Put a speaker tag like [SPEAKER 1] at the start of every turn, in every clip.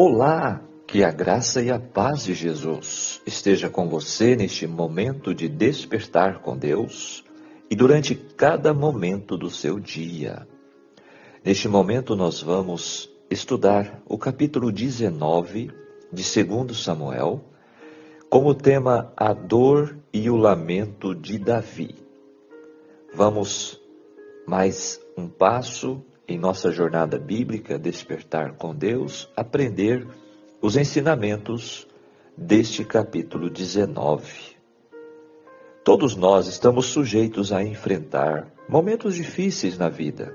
[SPEAKER 1] Olá, que a graça e a paz de Jesus esteja com você neste momento de despertar com Deus e durante cada momento do seu dia. Neste momento nós vamos estudar o capítulo 19 de 2 Samuel, com o tema A Dor e o Lamento de Davi. Vamos mais um passo em nossa jornada bíblica, despertar com Deus, aprender os ensinamentos deste capítulo 19. Todos nós estamos sujeitos a enfrentar momentos difíceis na vida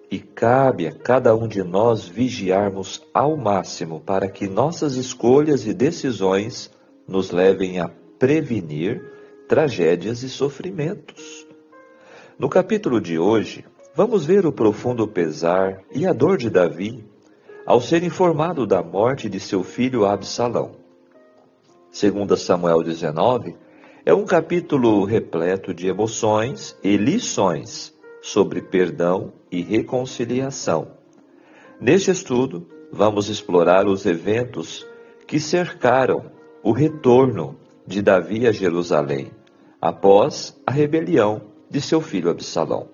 [SPEAKER 1] e cabe a cada um de nós vigiarmos ao máximo para que nossas escolhas e decisões nos levem a prevenir tragédias e sofrimentos. No capítulo de hoje, vamos ver o profundo pesar e a dor de Davi ao ser informado da morte de seu filho Absalão. 2 Samuel 19 é um capítulo repleto de emoções e lições sobre perdão e reconciliação. Neste estudo, vamos explorar os eventos que cercaram o retorno de Davi a Jerusalém após a rebelião de seu filho Absalão.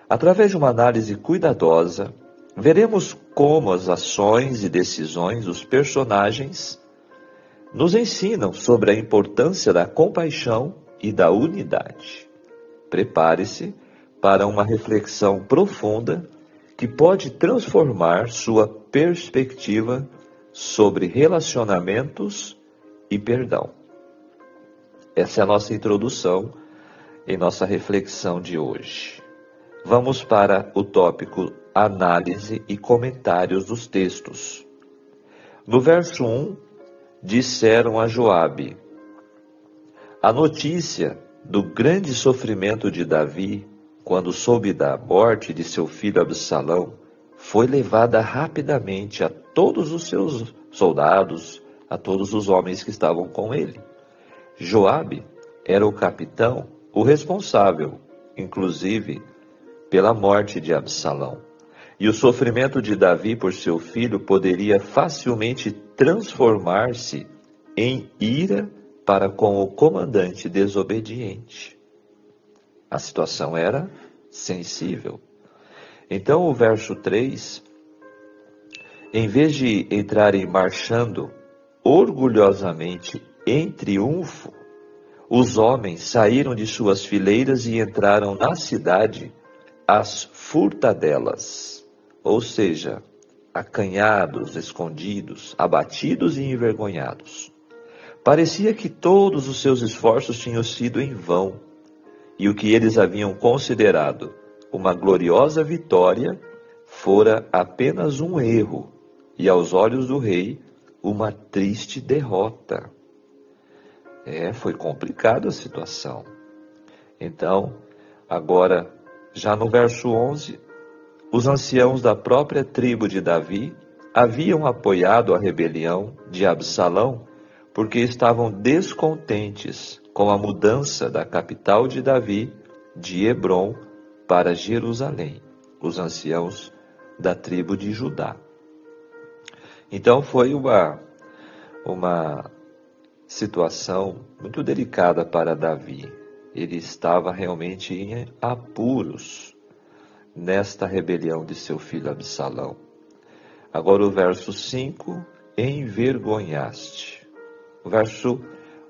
[SPEAKER 1] Através de uma análise cuidadosa, veremos como as ações e decisões dos personagens nos ensinam sobre a importância da compaixão e da unidade. Prepare-se para uma reflexão profunda que pode transformar sua perspectiva sobre relacionamentos e perdão. Essa é a nossa introdução em nossa reflexão de hoje. Vamos para o tópico análise e comentários dos textos. No verso 1, disseram a Joabe: a notícia do grande sofrimento de Davi, quando soube da morte de seu filho Absalão, foi levada rapidamente a todos os seus soldados, a todos os homens que estavam com ele. Joabe era o capitão, o responsável, inclusive, pela morte de Absalão. E o sofrimento de Davi por seu filho poderia facilmente transformar-se em ira para com o comandante desobediente. A situação era sensível. Então o verso 3, em vez de entrarem marchando orgulhosamente em triunfo, os homens saíram de suas fileiras e entraram na cidade às furtadelas, ou seja, acanhados, escondidos, abatidos e envergonhados. Parecia que todos os seus esforços tinham sido em vão, e o que eles haviam considerado uma gloriosa vitória fora apenas um erro, e aos olhos do rei, uma triste derrota. Foi complicada a situação. Então, agora, já no verso 11, os anciãos da própria tribo de Davi haviam apoiado a rebelião de Absalão porque estavam descontentes com a mudança da capital de Davi, de Hebrom, para Jerusalém, os anciãos da tribo de Judá. Então foi uma situação muito delicada para Davi. Ele estava realmente em apuros nesta rebelião de seu filho Absalão. Agora o verso 5, envergonhaste.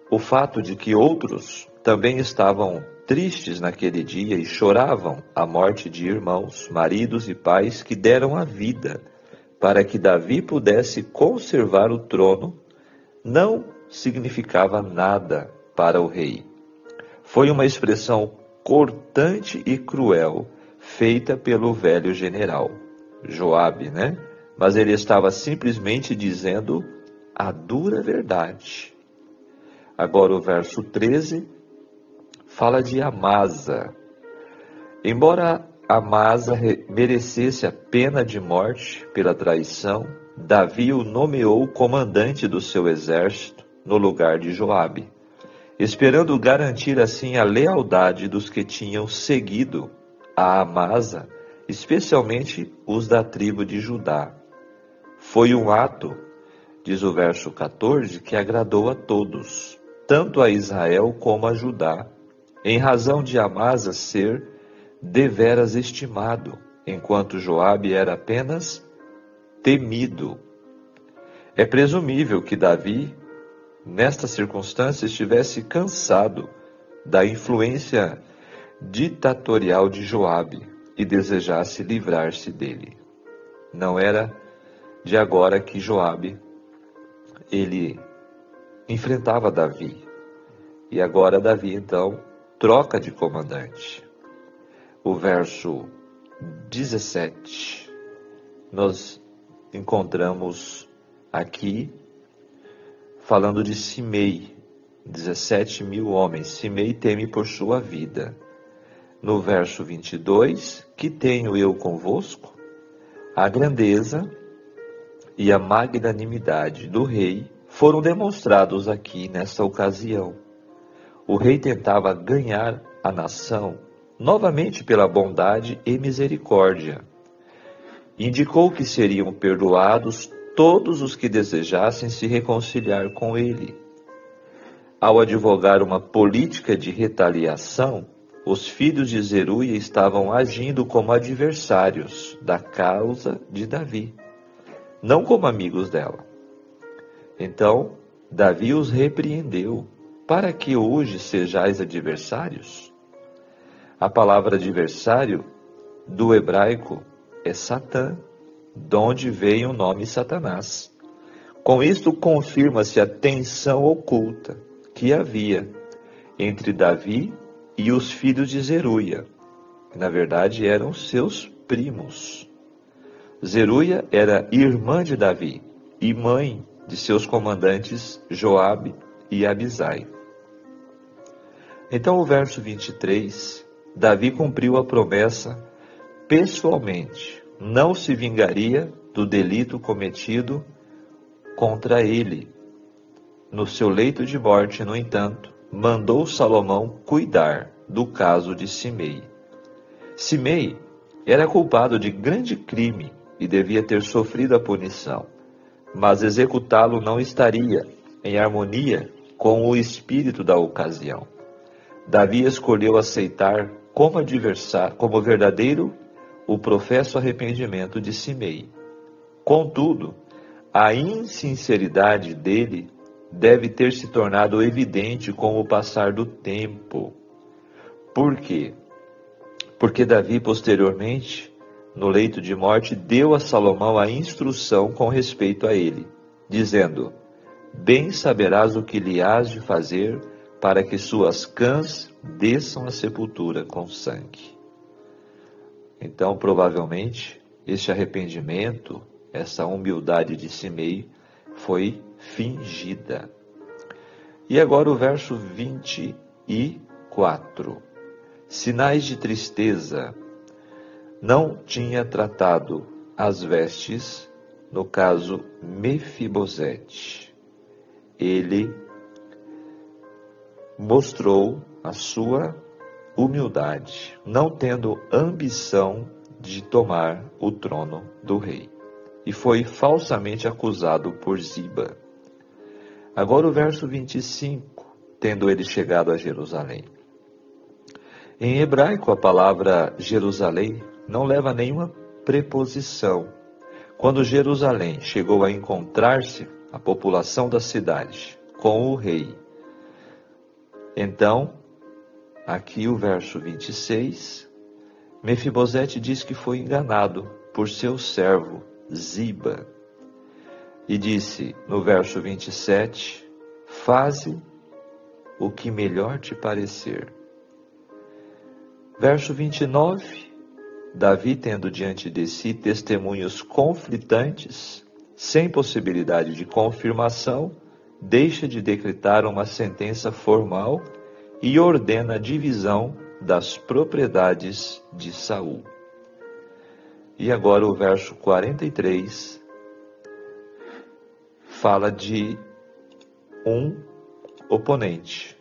[SPEAKER 1] O fato de que outros também estavam tristes naquele dia e choravam a morte de irmãos, maridos e pais que deram a vida para que Davi pudesse conservar o trono, não significava nada para o rei. Foi uma expressão cortante e cruel, feita pelo velho general, Joabe, Mas ele estava simplesmente dizendo a dura verdade. Agora o verso 13 fala de Amasa. Embora Amasa merecesse a pena de morte pela traição, Davi o nomeou comandante do seu exército no lugar de Joabe, esperando garantir assim a lealdade dos que tinham seguido a Amasa, especialmente os da tribo de Judá. Foi um ato diz o verso 14, que agradou a todos, tanto a Israel como a Judá, em razão de Amasa ser deveras estimado, enquanto Joabe era apenas temido. É presumível que Davi, nesta circunstância, estivesse cansado da influência ditatorial de Joabe e desejasse livrar-se dele. Não era de agora que Joabe ele enfrentava Davi. E agora Davi então troca de comandante. O verso 17, nós encontramos aqui falando de Simei, 17.000 homens. Simei teme por sua vida. No verso 22, que tenho eu convosco? A grandeza e a magnanimidade do rei foram demonstrados aqui nesta ocasião. O rei tentava ganhar a nação novamente pela bondade e misericórdia. Indicou que seriam perdoados todos os que desejassem se reconciliar com ele. Ao advogar uma política de retaliação, os filhos de Zeruia estavam agindo como adversários da causa de Davi, não como amigos dela. Então, Davi os repreendeu, para que hoje sejais adversários. A palavra adversário do hebraico é Satã, de onde veio o nome Satanás. Com isto confirma-se a tensão oculta que havia entre Davi e os filhos de Zeruia, que na verdade eram seus primos. Zeruia era irmã de Davi e mãe de seus comandantes Joabe e Abisai. Então o verso 23, Davi cumpriu a promessa pessoalmente, não se vingaria do delito cometido contra ele. No seu leito de morte, no entanto, mandou Salomão cuidar do caso de Simei. Simei era culpado de grande crime e devia ter sofrido a punição, mas executá-lo não estaria em harmonia com o espírito da ocasião. Davi escolheu aceitar como adversário, como verdadeiro, o professo arrependimento de Simei. Contudo, a insinceridade dele deve ter se tornado evidente com o passar do tempo. Por quê? Porque Davi, posteriormente, no leito de morte, deu a Salomão a instrução com respeito a ele, dizendo: bem saberás o que lhe hás de fazer para que suas cãs desçam à sepultura com sangue. Então, provavelmente, este arrependimento, essa humildade de Simei, foi fingida. E agora o verso 24. Sinais de tristeza. Não tinha tratado as vestes, no caso Mefibosete. Ele mostrou a sua humildade, não tendo ambição de tomar o trono do rei, e foi falsamente acusado por Ziba. Agora o verso 25, tendo ele chegado a Jerusalém. Em hebraico, a palavra Jerusalém não leva nenhuma preposição. Quando Jerusalém chegou a encontrar-se, a população da cidade, com o rei, então, aqui o verso 26, Mefibosete diz que foi enganado por seu servo Ziba. E disse no verso 27, faze o que melhor te parecer. Verso 29, Davi, tendo diante de si testemunhos conflitantes, sem possibilidade de confirmação, deixa de decretar uma sentença formal e ordena a divisão das propriedades de Saul. E agora o verso 43 fala de um oponente.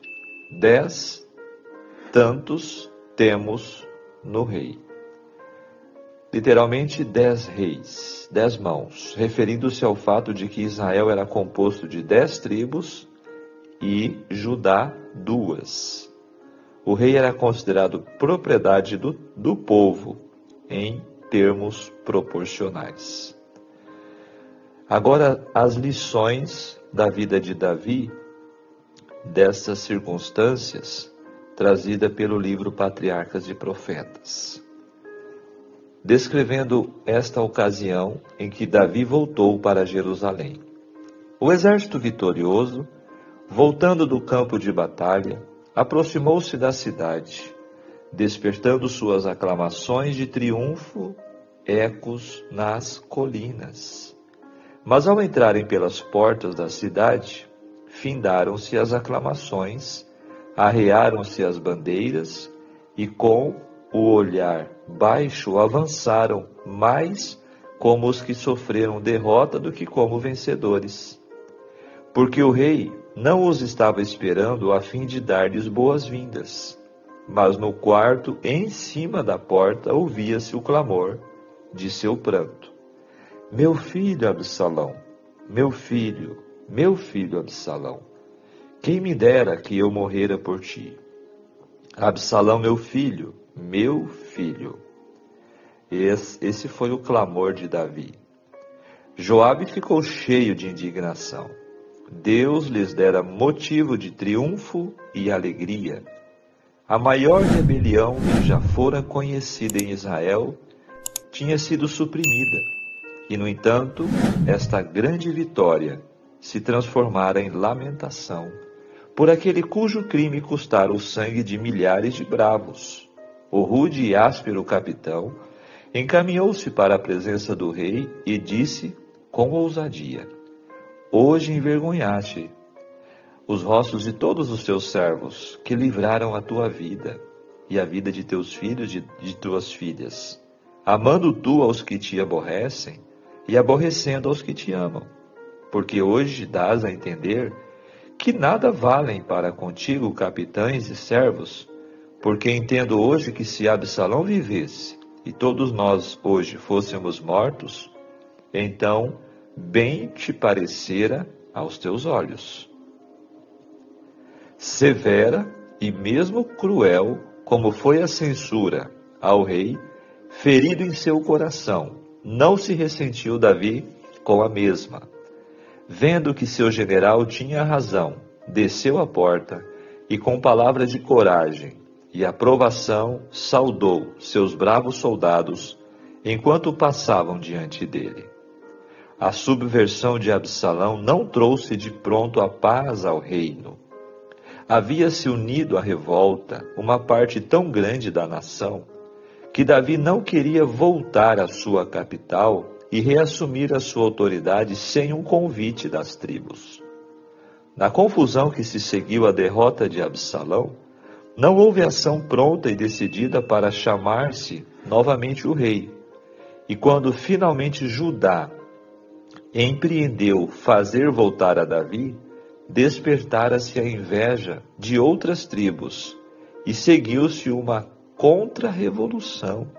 [SPEAKER 1] 10 tantos temos no rei. literalmente 10 reis, 10 mãos, referindo-se ao fato de que Israel era composto de 10 tribos e Judá 2. O rei era considerado propriedade do povo em termos proporcionais. Agora, as lições da vida de Davi, dessas circunstâncias, trazida pelo livro Patriarcas e Profetas, descrevendo esta ocasião em que Davi voltou para Jerusalém. O exército vitorioso, voltando do campo de batalha, aproximou-se da cidade, despertando suas aclamações de triunfo, ecos nas colinas. Mas ao entrarem pelas portas da cidade, findaram-se as aclamações, arrearam-se as bandeiras e com o olhar baixo avançaram mais como os que sofreram derrota do que como vencedores. Porque o rei não os estava esperando a fim de dar-lhes boas-vindas, mas no quarto em cima da porta ouvia-se o clamor de seu pranto. Meu filho Absalão, meu filho Absalão, quem me dera que eu morrera por ti. Absalão, meu filho. Esse foi o clamor de Davi. Joabe ficou cheio de indignação. Deus lhes dera motivo de triunfo e alegria. A maior rebelião que já fora conhecida em Israel tinha sido suprimida. E, no entanto, esta grande vitória se transformara em lamentação por aquele cujo crime custara o sangue de milhares de bravos. O rude e áspero capitão encaminhou-se para a presença do rei e disse com ousadia: Hoje envergonhaste os rostos de todos os teus servos, que livraram a tua vida e a vida de teus filhos e de tuas filhas, amando tu aos que te aborrecem e aborrecendo aos que te amam. Porque hoje dás a entender que nada valem para contigo capitães e servos, porque entendo hoje que se Absalão vivesse e todos nós hoje fôssemos mortos, então bem te parecera aos teus olhos. Severa e mesmo cruel como foi a censura ao rei, ferido em seu coração, não se ressentiu Davi com a mesma. Vendo que seu general tinha razão, desceu à porta e com palavras de coragem e aprovação saudou seus bravos soldados enquanto passavam diante dele. A subversão de Absalão não trouxe de pronto a paz ao reino. Havia-se unido à revolta uma parte tão grande da nação que Davi não queria voltar à sua capital e reassumir a sua autoridade sem um convite das tribos. Na confusão que se seguiu à derrota de Absalão, não houve ação pronta e decidida para chamar-se novamente o rei. E quando finalmente Judá empreendeu fazer voltar a Davi, despertara-se a inveja de outras tribos e seguiu-se uma contra-revolução.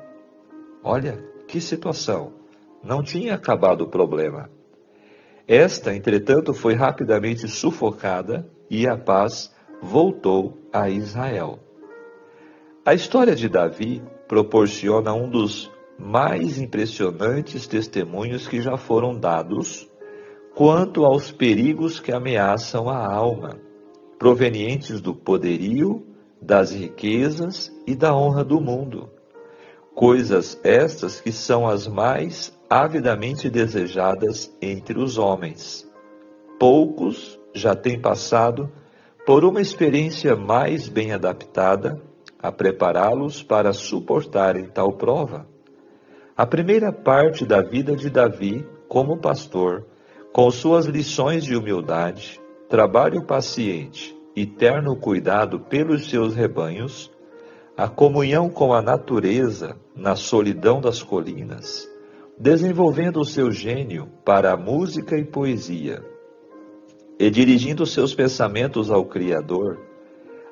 [SPEAKER 1] Olha que situação! Não tinha acabado o problema. Esta, entretanto, foi rapidamente sufocada e a paz voltou a Israel. A história de Davi proporciona um dos mais impressionantes testemunhos que já foram dados quanto aos perigos que ameaçam a alma, provenientes do poderio, das riquezas e da honra do mundo. Coisas estas que são as mais avidamente desejadas entre os homens. Poucos já têm passado por uma experiência mais bem adaptada a prepará-los para suportarem tal prova. A primeira parte da vida de Davi como pastor, com suas lições de humildade, trabalho paciente e terno cuidado pelos seus rebanhos, a comunhão com a natureza na solidão das colinas, desenvolvendo o seu gênio para a música e poesia, e dirigindo seus pensamentos ao Criador,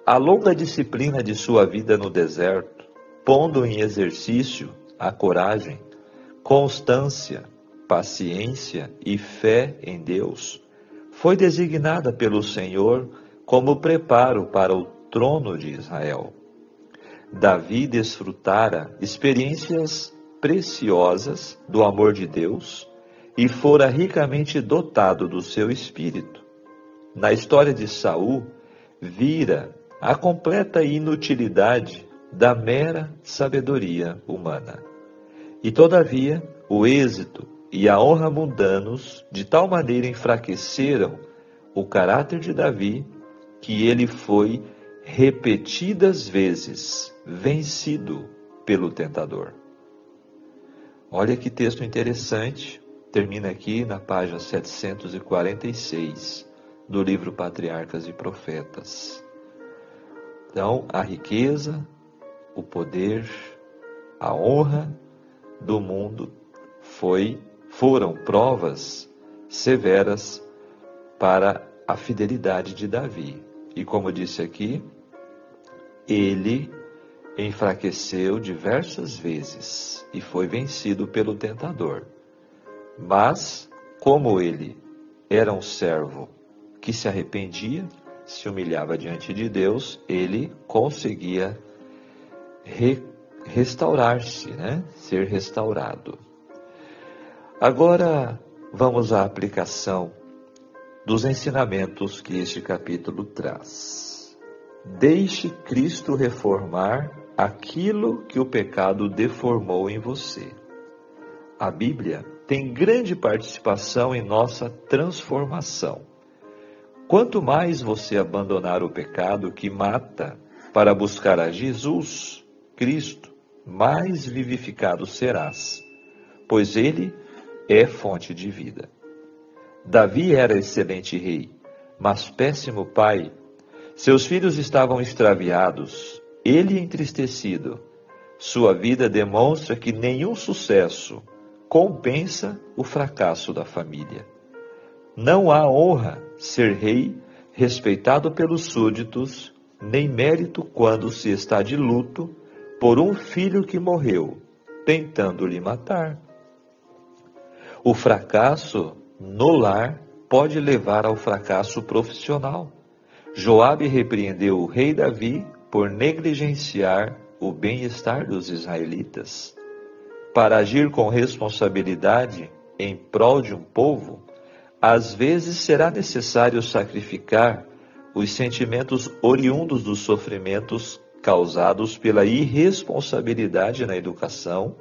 [SPEAKER 1] a longa disciplina de sua vida no deserto, pondo em exercício a coragem, constância, paciência e fé em Deus foi designada pelo Senhor como preparo para o trono de Israel. Davi desfrutara experiências preciosas do amor de Deus e fora ricamente dotado do seu espírito. Na história de Saul, vira a completa inutilidade da mera sabedoria humana. E todavia, o êxito e a honra mundanos de tal maneira enfraqueceram o caráter de Davi que ele foi repetidas vezes vencido pelo tentador. Olha que texto interessante, termina aqui na página 746 do livro Patriarcas e Profetas. Então, a riqueza, o poder, a honra do mundo foram provas severas para a fidelidade de Davi. E como disse aqui, ele enfraqueceu diversas vezes e foi vencido pelo tentador. Mas, como ele era um servo que se arrependia, se humilhava diante de Deus, ele conseguia restaurar-se, ser restaurado. Agora, vamos à aplicação dos ensinamentos que este capítulo traz. Deixe Cristo reformar aquilo que o pecado deformou em você. A Bíblia tem grande participação em nossa transformação. Quanto mais você abandonar o pecado que mata para buscar a Jesus, Cristo, mais vivificado serás, pois Ele é fonte de vida. Davi era excelente rei, mas péssimo pai. Seus filhos estavam extraviados, ele entristecido. Sua vida demonstra que nenhum sucesso compensa o fracasso da família. Não há honra ser rei, respeitado pelos súditos, nem mérito quando se está de luto por um filho que morreu, tentando lhe matar. O fracasso no lar pode levar ao fracasso profissional. Joabe repreendeu o rei Davi por negligenciar o bem-estar dos israelitas. Para agir com responsabilidade em prol de um povo, às vezes será necessário sacrificar os sentimentos oriundos dos sofrimentos causados pela irresponsabilidade na educação.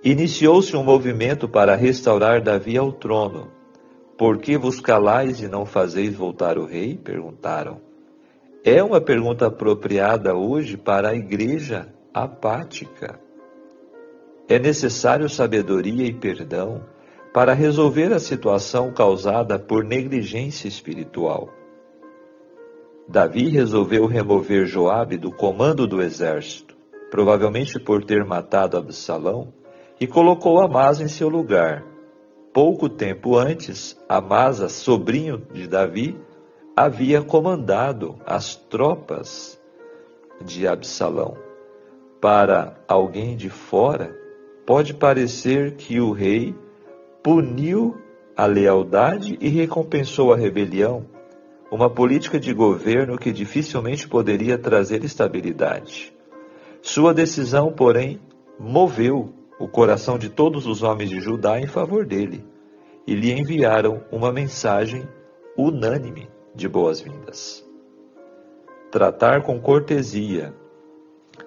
[SPEAKER 1] Iniciou-se um movimento para restaurar Davi ao trono. Por que vos calais e não fazeis voltar o rei? Perguntaram. É uma pergunta apropriada hoje para a igreja apática. É necessário sabedoria e perdão para resolver a situação causada por negligência espiritual. Davi resolveu remover Joabe do comando do exército, provavelmente por ter matado Absalão, e colocou Amasa em seu lugar. Pouco tempo antes, Amasa, sobrinho de Davi, havia comandado as tropas de Absalão. Para alguém de fora, pode parecer que o rei puniu a lealdade e recompensou a rebelião, uma política de governo que dificilmente poderia trazer estabilidade. Sua decisão, porém, moveu o coração de todos os homens de Judá em favor dele, e lhe enviaram uma mensagem unânime de boas-vindas. Tratar com cortesia,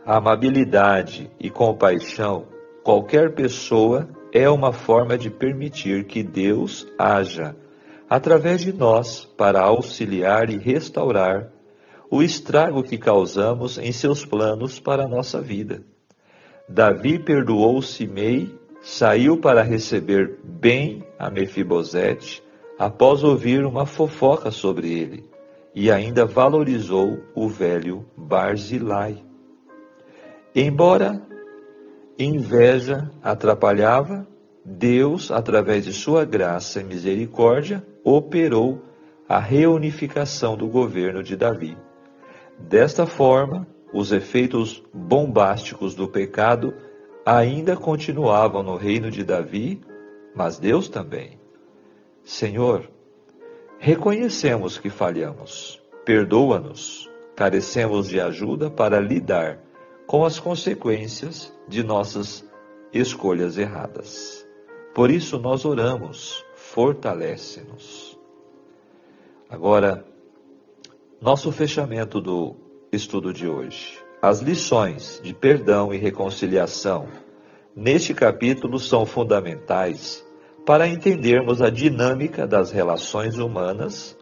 [SPEAKER 1] amabilidade e compaixão qualquer pessoa é uma forma de permitir que Deus haja através de nós para auxiliar e restaurar o estrago que causamos em seus planos para a nossa vida. Davi perdoou Simei, saiu para receber bem a Mefibosete, após ouvir uma fofoca sobre ele, e ainda valorizou o velho Barzilai. Embora inveja atrapalhava, Deus, através de sua graça e misericórdia, operou a reunificação do governo de Davi. Desta forma, os efeitos bombásticos do pecado ainda continuavam no reino de Davi, mas Deus também. Senhor, reconhecemos que falhamos, perdoa-nos, carecemos de ajuda para lidar com as consequências de nossas escolhas erradas. Por isso nós oramos, fortalece-nos. Agora, nosso fechamento do estudo de hoje. As lições de perdão e reconciliação neste capítulo são fundamentais para entendermos a dinâmica das relações humanas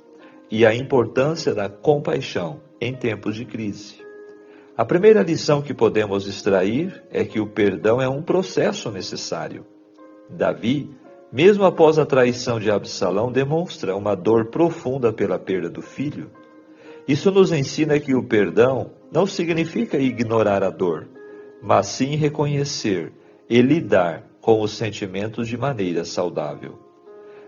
[SPEAKER 1] e a importância da compaixão em tempos de crise. A primeira lição que podemos extrair é que o perdão é um processo necessário. Davi, mesmo após a traição de Absalão, demonstra uma dor profunda pela perda do filho. Isso nos ensina que o perdão não significa ignorar a dor, mas sim reconhecer e lidar com os sentimentos de maneira saudável.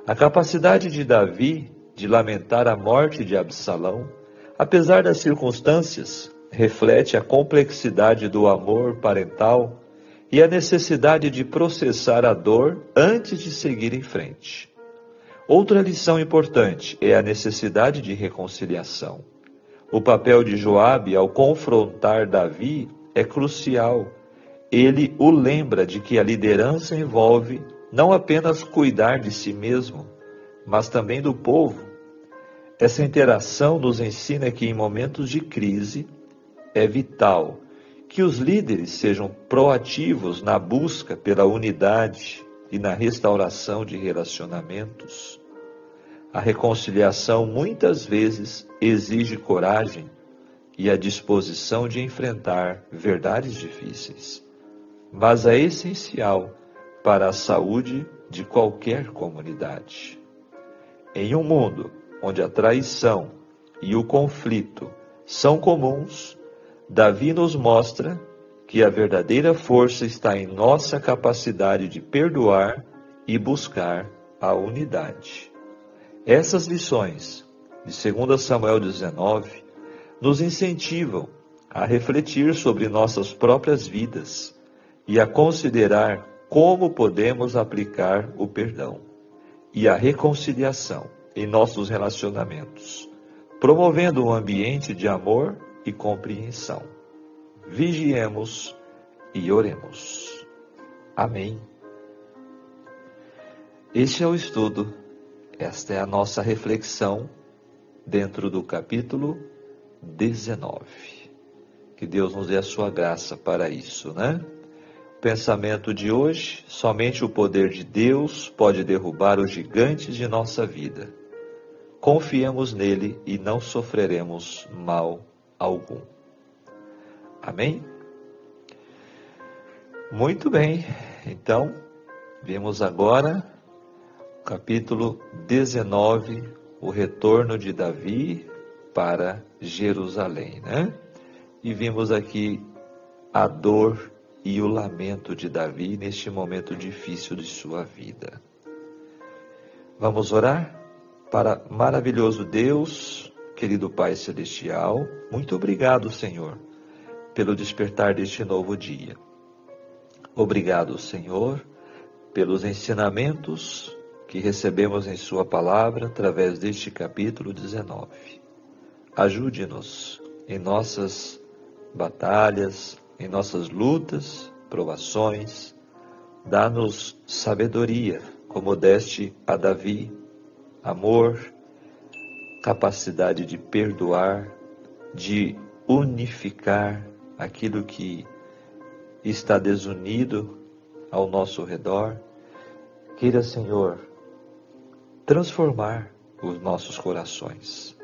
[SPEAKER 1] A capacidade de Davi de lamentar a morte de Absalão, apesar das circunstâncias, reflete a complexidade do amor parental e a necessidade de processar a dor antes de seguir em frente. Outra lição importante é a necessidade de reconciliação. O papel de Joabe ao confrontar Davi é crucial. Ele o lembra de que a liderança envolve não apenas cuidar de si mesmo, mas também do povo. Essa interação nos ensina que em momentos de crise é vital que os líderes sejam proativos na busca pela unidade e na restauração de relacionamentos. A reconciliação muitas vezes exige coragem e a disposição de enfrentar verdades difíceis, mas é essencial para a saúde de qualquer comunidade. Em um mundo onde a traição e o conflito são comuns, Davi nos mostra que a verdadeira força está em nossa capacidade de perdoar e buscar a unidade. Essas lições de 2 Samuel 19 nos incentivam a refletir sobre nossas próprias vidas e a considerar como podemos aplicar o perdão e a reconciliação em nossos relacionamentos, promovendo um ambiente de amor e compreensão. Vigiemos e oremos. Amém. Este é o estudo, esta é a nossa reflexão dentro do capítulo 19. Que Deus nos dê a sua graça para isso, né? Pensamento de hoje: somente o poder de Deus pode derrubar os gigantes de nossa vida. Confiemos nele e não sofreremos mal algum. Amém? Muito bem, então, vemos agora o capítulo 19, o retorno de Davi para Jerusalém, né? E vimos aqui a dor e o lamento de Davi neste momento difícil de sua vida. Vamos orar? Para maravilhoso Deus, querido Pai Celestial, muito obrigado, Senhor, pelo despertar deste novo dia. Obrigado, Senhor, pelos ensinamentos que recebemos em Sua palavra através deste capítulo 19. Ajude-nos em nossas batalhas, em nossas lutas, provações. Dá-nos sabedoria, como deste a Davi, amor, capacidade de perdoar, de unificar aquilo que está desunido ao nosso redor. Queira, Senhor, transformar os nossos corações.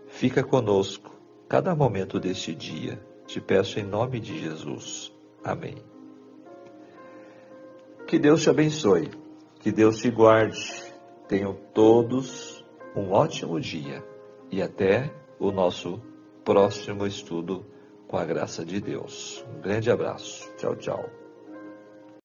[SPEAKER 1] Fica conosco cada momento deste dia. Te peço em nome de Jesus. Amém. Que Deus te abençoe. Que Deus te guarde. Tenham todos um ótimo dia. E até o nosso próximo estudo com a graça de Deus. Um grande abraço. Tchau, tchau.